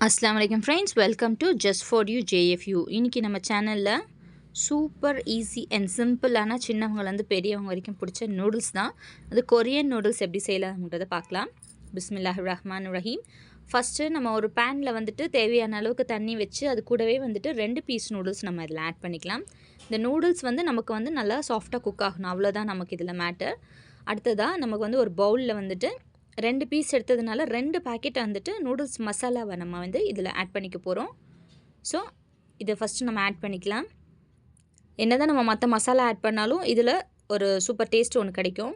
அஸ்ஸலாமு அலைக்கும் friends, welcome to just for you JFU. இன்றைக்கி நம்ம சேனலில் சூப்பர் ஈஸி அண்ட் சிம்பிளான சின்னவங்கலேருந்து பெரியவங்க வரைக்கும் பிடிச்ச நூடுல்ஸ் தான். அது கொரியன் நூடுல்ஸ் எப்படி செய்யலாம்ன்றதை பார்க்கலாம். பிஸ்மில்லாஹிர் ரஹ்மானிர் ரஹீம். ஃபஸ்ட்டு நம்ம ஒரு பேனில் வந்துட்டு தேவையான அளவுக்கு தண்ணி வச்சு அது கூடவே வந்துட்டு 2 பீஸ் நூடுல்ஸ் நம்ம இதில் ஆட் பண்ணிக்கலாம். இந்த நூடுல்ஸ் வந்து நமக்கு வந்து நல்லா சாஃப்டாக குக் ஆகணும், அவ்வளோதான் நமக்கு இதில் மேட்டர். அடுத்ததாக நமக்கு வந்து ஒரு பவுலில் வந்துட்டு 2 பீஸ் எடுத்ததுனால 2 பாக்கெட் வந்துட்டு நூடுல்ஸ் மசாலாவை நம்ம வந்து இதில் ஆட் பண்ணிக்க போகிறோம். ஸோ இதை ஃபஸ்ட்டு நம்ம ஆட் பண்ணிக்கலாம். என்ன தான் நம்ம மற்ற மசாலா ஆட் பண்ணாலும் இதில் ஒரு சூப்பர் டேஸ்ட் ஒன்று கிடைக்கும்.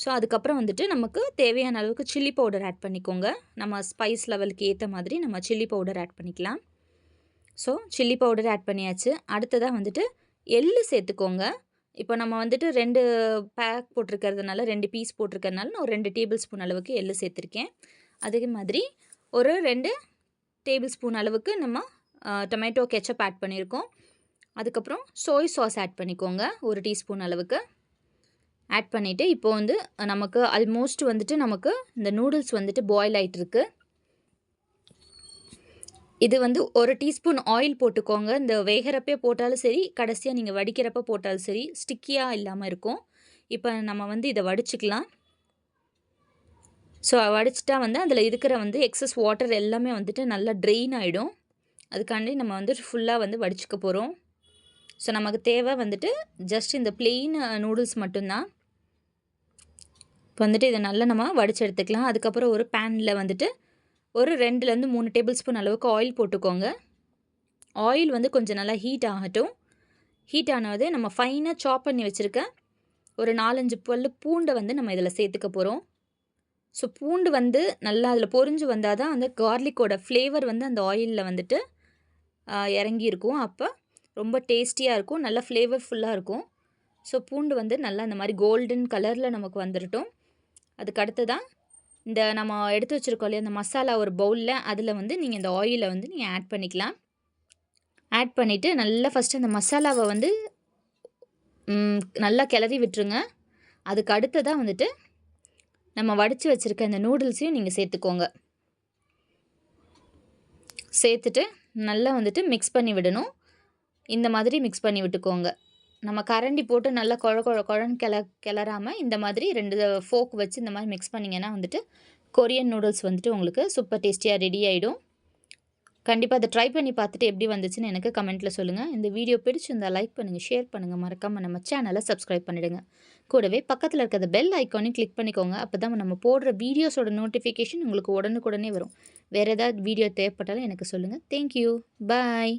ஸோ அதுக்கப்புறம் வந்துட்டு நமக்கு தேவையான அளவுக்கு சில்லி பவுடர் ஆட் பண்ணிக்கோங்க. நம்ம ஸ்பைஸ் லெவலுக்கு ஏற்ற மாதிரி நம்ம சில்லி பவுடர் ஆட் பண்ணிக்கலாம். ஸோ சில்லி பவுடர் ஆட் பண்ணியாச்சு. அடுத்ததாக வந்துட்டு எள்ளு சேர்த்துக்கோங்க. இப்போ நம்ம வந்துட்டு 2 பேக் போட்டிருக்கிறதுனால 2 பீஸ் போட்டிருக்கிறதுனால நான் ஒரு 2 டேபிள் ஸ்பூன் அளவுக்கு எள்ளு சேர்த்துருக்கேன். அதே மாதிரி ஒரு 2 டேபிள் ஸ்பூன் அளவுக்கு நம்ம டொமேட்டோ கெச்சப் ஆட் பண்ணியிருக்கோம். அதுக்கப்புறம் சோய் சாஸ் ஆட் பண்ணிக்கோங்க, ஒரு டீஸ்பூன் அளவுக்கு ஆட் பண்ணிவிட்டு இப்போ வந்து நமக்கு ஆல்மோஸ்ட் வந்துட்டு நமக்கு இந்த நூடுல்ஸ் வந்துட்டு பாயில் ஆகிட்டுருக்கு. இது வந்து ஒரு டீஸ்பூன் ஆயில் போட்டுக்கோங்க. இந்த வேகிறப்பே போட்டாலும் சரி, கடைசியாக நீங்கள் வடிக்கிறப்ப போட்டாலும் சரி, ஸ்டிக்கியாக இல்லாமல் இருக்கும். இப்போ நம்ம வந்து இதை வடிச்சிக்கலாம். ஸோ வடிச்சிட்டா வந்து அதில் இருக்கிற வந்து எக்ஸஸ் வாட்டர் எல்லாமே வந்துட்டு நல்லா ட்ரெயின் ஆகிடும். அதுக்காண்டி நம்ம வந்து ஃபுல்லாக வந்து வடிச்சிக்க போகிறோம். ஸோ நமக்கு தேவை வந்துட்டு ஜஸ்ட் இந்த பிளெயின் நூடுல்ஸ் மட்டும்தான். இப்போ வந்துட்டு இதை நல்லா நம்ம வடித்து எடுத்துக்கலாம். அதுக்கப்புறம் ஒரு பேனில் வந்துட்டு ஒரு 2லேருந்து 3 டேபிள் ஸ்பூன் அளவுக்கு ஆயில் போட்டுக்கோங்க. ஆயில் வந்து கொஞ்சம் நல்லா ஹீட் ஆகட்டும். ஹீட் ஆனது நம்ம ஃபைனாக சாப் பண்ணி வச்சுருக்க ஒரு 4-5 பல்லு பூண்டை வந்து நம்ம இதில் சேர்த்துக்க போகிறோம். ஸோ பூண்டு வந்து நல்லா அதில் பொரிஞ்சு வந்தால் தான் அந்த கார்லிக்கோட ஃப்ளேவர் வந்து அந்த ஆயிலில் வந்துட்டு இறங்கியிருக்கும். அப்போ ரொம்ப டேஸ்டியாக இருக்கும், நல்லா ஃப்ளேவர்ஃபுல்லாக இருக்கும். ஸோ பூண்டு வந்து நல்லா இந்த மாதிரி கோல்டன் கலரில் நமக்கு வந்துடட்டும். அதுக்கு அடுத்ததான் இந்த நம்ம எடுத்து வச்சுருக்கோம் இல்லையா அந்த மசாலா ஒரு பவுலில், அதில் வந்து நீங்கள் இந்த ஆயிலை வந்து நீங்கள் ஆட் பண்ணிக்கலாம். ஆட் பண்ணிவிட்டு நல்லா ஃபஸ்ட்டு அந்த மசாலாவை வந்து நல்லா கிளறி விட்டுருங்க. அதுக்கு அடுத்ததாக வந்துட்டு நம்ம வடித்து வச்சுருக்க இந்த நூடுல்ஸையும் நீங்கள் சேர்த்துக்கோங்க. சேர்த்துட்டு நல்லா வந்துட்டு மிக்ஸ் பண்ணி விடணும். இந்த மாதிரி மிக்ஸ் பண்ணி விட்டுக்கோங்க. நம்ம கரண்டி போட்டு நல்லா குழன்னு கிளறாமல் இந்த மாதிரி 2 ஃபோக் வச்சு இந்த மாதிரி மிக்ஸ் பண்ணிங்கன்னா வந்துட்டு கொரியன் நூடுல்ஸ் வந்துட்டு உங்களுக்கு சூப்பர் டேஸ்டியாக ரெடி ஆகிடும். கண்டிப்பாக அதை ட்ரை பண்ணி பார்த்துட்டு எப்படி வந்துச்சுன்னு எனக்கு கமெண்ட்டில் சொல்லுங்கள். இந்த வீடியோ பிடிச்சிருந்தால் லைக் பண்ணுங்கள், ஷேர் பண்ணுங்கள், மறக்காமல் நம்ம சேனலை சப்ஸ்கிரைப் பண்ணிவிடுங்க. கூடவே பக்கத்தில் இருக்கிற பெல் ஐக்கானையும் கிளிக் பண்ணிக்கோங்க. அப்போ தான் நம்ம போடுற வீடியோஸோட நோட்டிஃபிகேஷன் உங்களுக்கு உடனுக்குடனே வரும். வேறு ஏதாவது வீடியோ தேவைப்பட்டாலும் எனக்கு சொல்லுங்கள். தேங்க்யூ, பாய்.